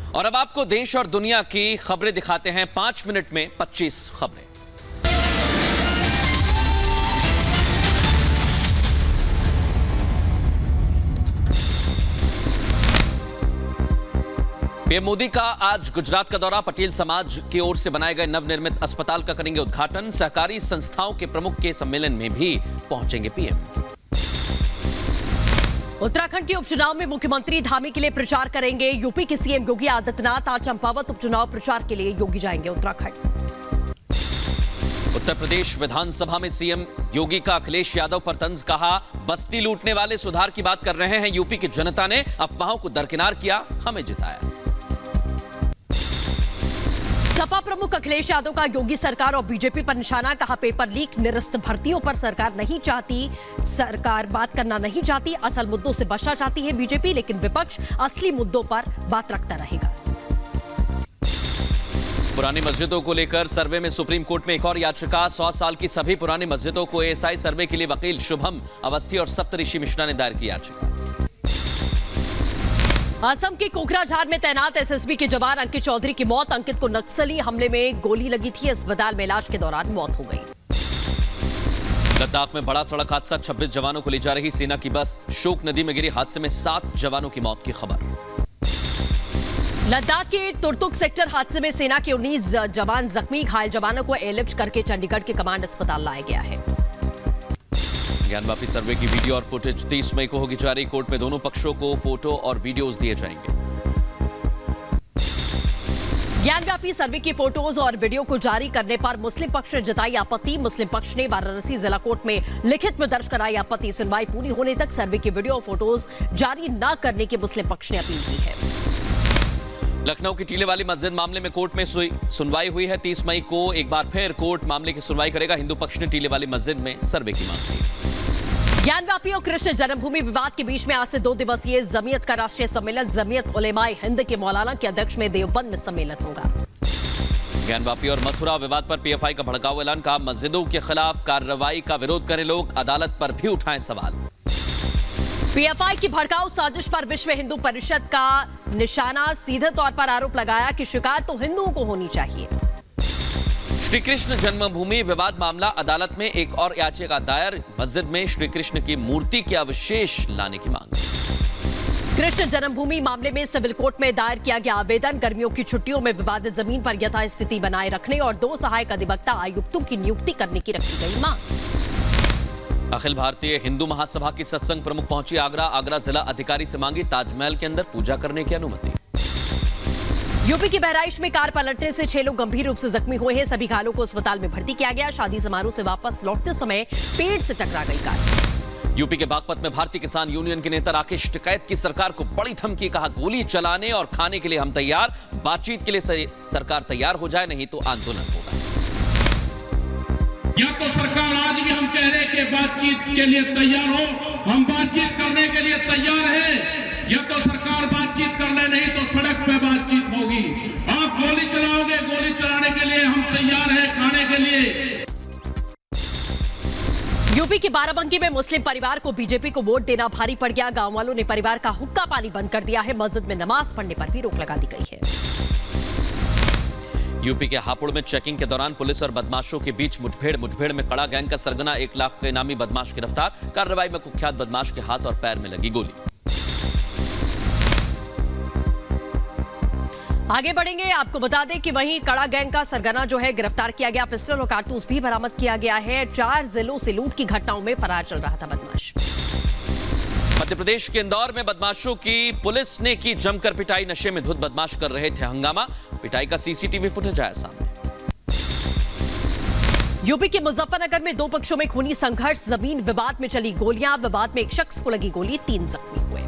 और अब आपको देश और दुनिया की खबरें दिखाते हैं 5 मिनट में 25 खबरें। पीएम मोदी का आज गुजरात का दौरा। पटेल समाज की ओर से बनाए गए नवनिर्मित अस्पताल का करेंगे उद्घाटन। सहकारी संस्थाओं के प्रमुख के सम्मेलन में भी पहुंचेंगे पीएम। उत्तराखंड के उपचुनाव में मुख्यमंत्री धामी के लिए प्रचार करेंगे। यूपी के सीएम योगी आदित्यनाथ आज चंपावत उपचुनाव प्रचार के लिए योगी जाएंगे उत्तराखंड। उत्तर प्रदेश विधानसभा में सीएम योगी का अखिलेश यादव पर तंज। कहा, बस्ती लूटने वाले सुधार की बात कर रहे हैं। यूपी की जनता ने अफवाहों को दरकिनार किया, हमें जिताया। सपा प्रमुख अखिलेश यादव का योगी सरकार और बीजेपी पर निशाना। कहा, पेपर लीक निरस्त भर्तियों पर सरकार नहीं चाहती, सरकार बात करना नहीं चाहती। असल मुद्दों से बचना चाहती है बीजेपी, लेकिन विपक्ष असली मुद्दों पर बात रखता रहेगा। पुरानी मस्जिदों को लेकर सर्वे में सुप्रीम कोर्ट में एक और याचिका। 100 साल की सभी पुरानी मस्जिदों को एएसआई सर्वे के लिए वकील शुभम अवस्थी और सप्तऋषि मिश्रा ने दायर की याचिका। असम के कोकराझार में तैनात एसएसबी के जवान अंकित चौधरी की मौत। अंकित को नक्सली हमले में गोली लगी थी, अस्पताल में इलाज के दौरान मौत हो गई। लद्दाख में बड़ा सड़क हादसा। 26 जवानों को ले जा रही सेना की बस शोक नदी में गिरी। हादसे में 7 जवानों की मौत की खबर। लद्दाख के तुर्तुक सेक्टर हादसे में सेना के 19 जवान जख्मी। घायल जवानों को एयरलिफ्ट करके चंडीगढ़ के कमांड अस्पताल लाया गया है। ज्ञानवापी सर्वे की वीडियो और फुटेज 30 मई को होगी जारी। कोर्ट में दोनों पक्षों को फोटो और वीडियोस दिए जाएंगे। ज्ञानव्यापी सर्वे की फोटोज और वीडियो को जारी करने पर मुस्लिम पक्ष ने जताई आपत्ति। मुस्लिम पक्ष ने वाराणसी जिला कोर्ट में लिखित में दर्ज कराई आपत्ति। सुनवाई पूरी होने तक सर्वे की वीडियो और फोटोज जारी न करने की मुस्लिम पक्ष ने अपील की है। लखनऊ की टीले वाली मस्जिद मामले में कोर्ट में सुनवाई हुई है। 30 मई को एक बार फिर कोर्ट मामले की सुनवाई करेगा। हिंदू पक्ष ने टीले वाली मस्जिद में सर्वे की मांग की। ज्ञानव्यापी और कृष्ण जन्मभूमि विवाद के बीच में आज से 2 दिवसीय जमीयत का राष्ट्रीय सम्मेलन जमीयत उलेमाए हिंद के मौलाना के अध्यक्ष में देवबंद में सम्मेलन होगा। ज्ञानवापी और मथुरा विवाद पर पीएफआई का भड़काऊ ऐलान। कहा, मस्जिदों के खिलाफ कार्रवाई का विरोध करें लोग, अदालत पर भी उठाएं सवाल। पीएफआई की भड़काऊ साजिश पर विश्व हिंदू परिषद का निशाना। सीधे तौर पर आरोप लगाया कि शिकायत तो हिंदुओं को होनी चाहिए। श्री कृष्ण जन्मभूमि विवाद मामला। अदालत में एक और याचिका दायर। मस्जिद में श्री कृष्ण की मूर्ति के अवशेष लाने की मांग। कृष्ण जन्मभूमि मामले में सिविल कोर्ट में दायर किया गया आवेदन। गर्मियों की छुट्टियों में विवादित जमीन पर यथास्थिति बनाए रखने और 2 सहायक अधिवक्ता आयुक्तों की नियुक्ति करने की रखी गई मांग। अखिल भारतीय हिंदू महासभा की सत्संग प्रमुख पहुंची आगरा। आगरा जिला अधिकारी से मांगी ताजमहल के अंदर पूजा करने की अनुमति। यूपी के बहराइच में कार पलटने से 6 लोग गंभीर रूप से जख्मी हुए हैं। सभी घायलों को अस्पताल में भर्ती किया गया। शादी समारोह से वापस लौटते समय पेड़ से टकरा गई कार। यूपी के बागपत में भारतीय किसान यूनियन के नेता राकेश टिकैत की सरकार को बड़ी धमकी। कहा, गोली चलाने और खाने के लिए हम तैयार, बातचीत के लिए सरकार तैयार हो जाए, नहीं तो आंदोलन होगा। या तो सरकार आज भी हम कह रहे कि बातचीत के लिए तैयार हो, हम बातचीत करने के लिए तैयार हैं। या तो सरकार बातचीत कर ले, नहीं तो सड़क पे बातचीत होगी। आप गोली चलाओगे, गोली चलाने के लिए हम तैयार हैं, खाने के लिए। यूपी के बाराबंकी में मुस्लिम परिवार को बीजेपी को वोट देना भारी पड़ गया। गांव वालों ने परिवार का हुक्का पानी बंद कर दिया है। मस्जिद में नमाज पढ़ने पर भी रोक लगा दी गई है। यूपी के हापुड़ में चेकिंग के दौरान पुलिस और बदमाशों के बीच मुठभेड़ में कड़ा गैंग का सरगना। 1 लाख के इनामी बदमाश गिरफ्तार। कार्रवाई में कुख्यात बदमाश के हाथ और पैर में लगी गोली। आगे बढ़ेंगे, आपको बता दें कि वहीं कड़ा गैंग का सरगना जो है गिरफ्तार किया गया। पिस्टल और कारतूस भी बरामद किया गया है। 4 जिलों से लूट की घटनाओं में फरार चल रहा था बदमाश। मध्य प्रदेश के इंदौर में बदमाशों की पुलिस ने की जमकर पिटाई। नशे में धुत बदमाश कर रहे थे हंगामा। पिटाई का सीसीटीवी फुटेज आया सामने। यूपी के मुजफ्फरनगर में 2 पक्षों में खूनी संघर्ष। जमीन विवाद में चली गोलियां। विवाद में एक शख्स को लगी गोली, 3 जख्मी हुए।